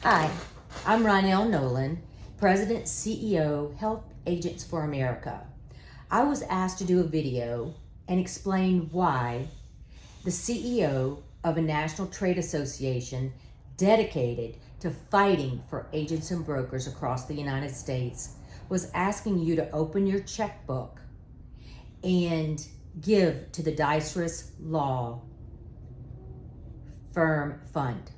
Hi, I'm Ronell Nolan, President CEO, Health Agents for America. I was asked to do a video and explain why the CEO of a national trade association dedicated to fighting for agents and brokers across the United States was asking you to open your checkbook and give to the Diceros Law Firm Fund.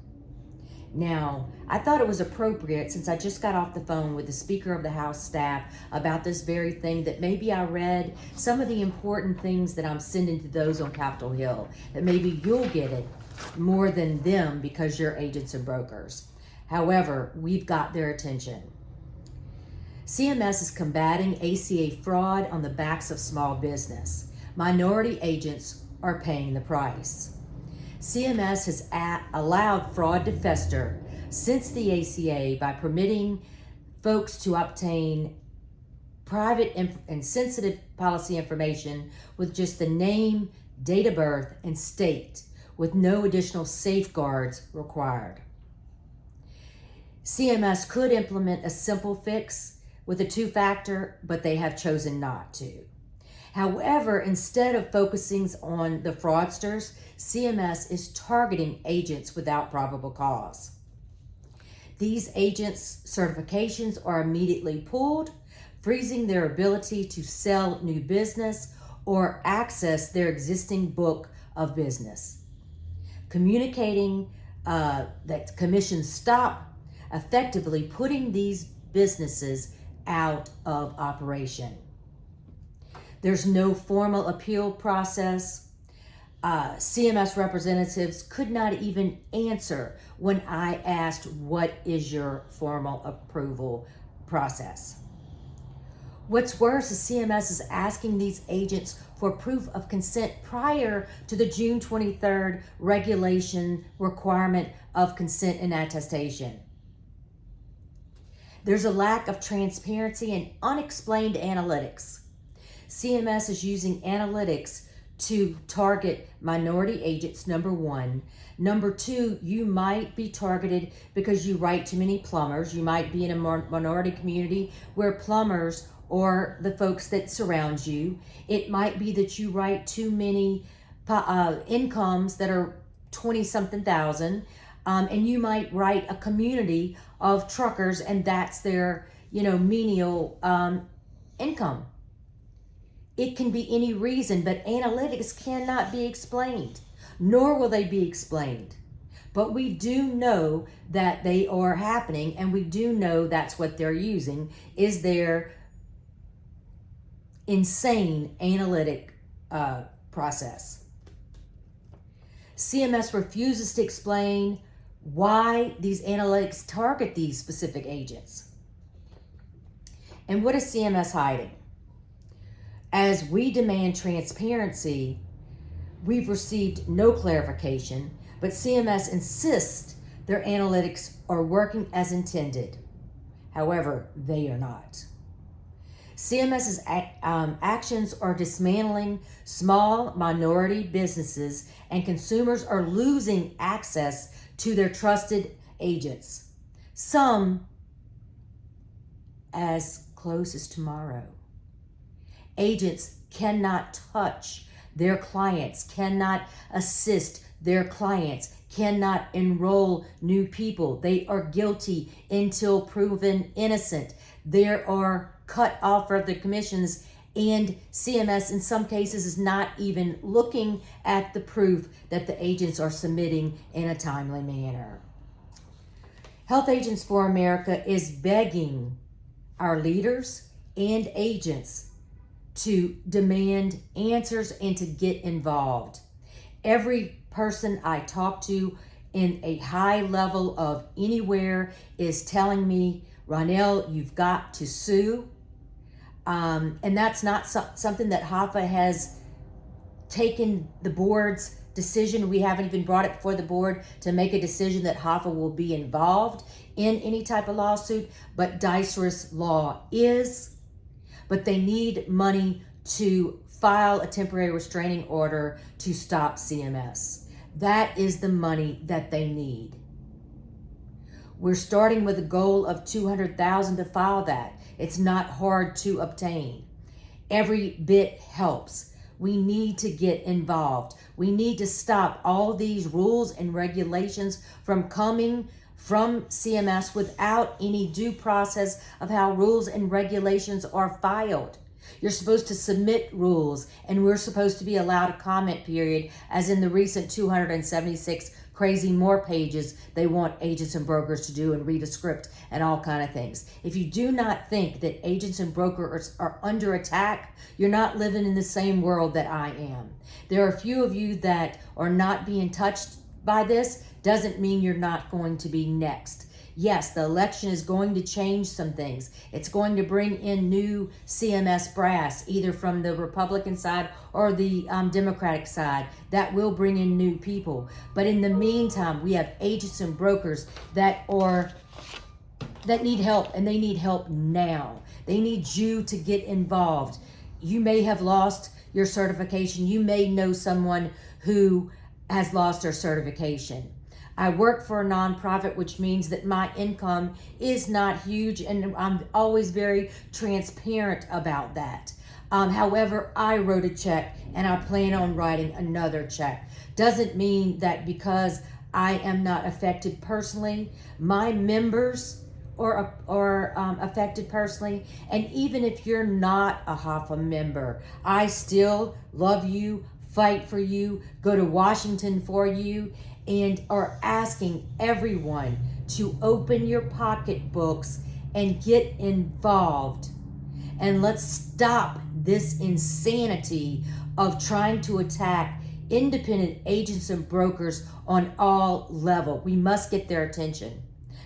Now, I thought it was appropriate, since I just got off the phone with the Speaker of the House staff about this very thing, that maybe I read some of the important things that I'm sending to those on Capitol Hill, that maybe you'll get it more than them because you're agents and brokers. However, we've got their attention. CMS is combating ACA fraud on the backs of small business. Minority agents are paying the price. CMS has allowed fraud to fester since the ACA by permitting folks to obtain private and sensitive policy information with just the name, date of birth, and state, with no additional safeguards required. CMS could implement a simple fix with a two-factor, but they have chosen not to. However, instead of focusing on the fraudsters, CMS is targeting agents without probable cause. These agents' certifications are immediately pulled, freezing their ability to sell new business or access their existing book of business. Communicating that commissions stop, effectively putting these businesses out of operation. There's no formal appeal process. CMS representatives could not even answer when I asked, what is your formal approval process? What's worse is CMS is asking these agents for proof of consent prior to the June 23rd regulation requirement of consent and attestation. There's a lack of transparency and unexplained analytics. CMS is using analytics to target minority agents, number one. Number two, you might be targeted because you write too many plumbers. You might be in a minority community where plumbers or the folks that surround you. It might be that you write too many incomes that are 20-something thousand, and you might write a community of truckers, and that's their, menial income. It can be any reason, but analytics cannot be explained, nor will they be explained. But we do know that they are happening, and we do know that's what they're using, is their insane analytic process. CMS refuses to explain why these analytics target these specific agents. And what is CMS hiding? As we demand transparency, we've received no clarification, but CMS insists their analytics are working as intended. However, they are not. CMS's actions are dismantling small minority businesses, and consumers are losing access to their trusted agents, some as close as tomorrow. Agents cannot touch their clients, cannot assist their clients, cannot enroll new people. They are guilty until proven innocent. They are cut off of the commissions, and CMS in some cases is not even looking at the proof that the agents are submitting in a timely manner. Health Agents for America is begging our leaders and agents to demand answers and to get involved. Every person I talk to in a high level of anywhere is telling me, Ronell, you've got to sue. And that's not something that HAFA has taken the board's decision. We haven't even brought it before the board to make a decision that HAFA will be involved in any type of lawsuit, but Diceros Law is. But they need money to file a temporary restraining order to stop CMS. That is the money that they need. We're starting with a goal of 200,000 to file that. It's not hard to obtain. Every bit helps. We need to get involved. We need to stop all these rules and regulations from coming from CMS without any due process of how rules and regulations are filed. You're supposed to submit rules, and we're supposed to be allowed a comment period, as in the recent 276 crazy more pages they want agents and brokers to do and read a script and all kind of things. If you do not think that agents and brokers are under attack, you're not living in the same world that I am. There are a few of you that are not being touched by this. Doesn't mean you're not going to be next. Yes, the election is going to change some things. It's going to bring in new CMS brass, either from the Republican side or the Democratic side. That will bring in new people. But in the meantime, we have agents and brokers that need help, and they need help now. They need you to get involved. You may have lost your certification. You may know someone who has lost their certification. I work for a nonprofit, which means that my income is not huge, and I'm always very transparent about that. However, I wrote a check, and I plan on writing another check. Doesn't mean that because I am not affected personally, my members are affected personally. And even if you're not a HOFA member, I still love you, fight for you, go to Washington for you, and are asking everyone to open your pocketbooks and get involved. And let's stop this insanity of trying to attack independent agents and brokers on all levels. We must get their attention.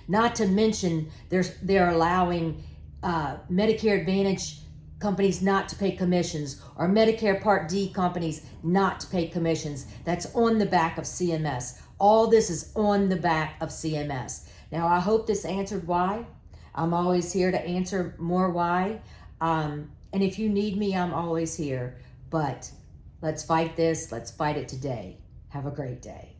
Not to mention they're allowing Medicare Advantage companies not to pay commissions, or Medicare Part D companies not to pay commissions. That's on the back of CMS. All this is on the back of CMS. Now, I hope this answered why. I'm always here to answer more why. And if you need me, I'm always here. But let's fight this. Let's fight it today. Have a great day.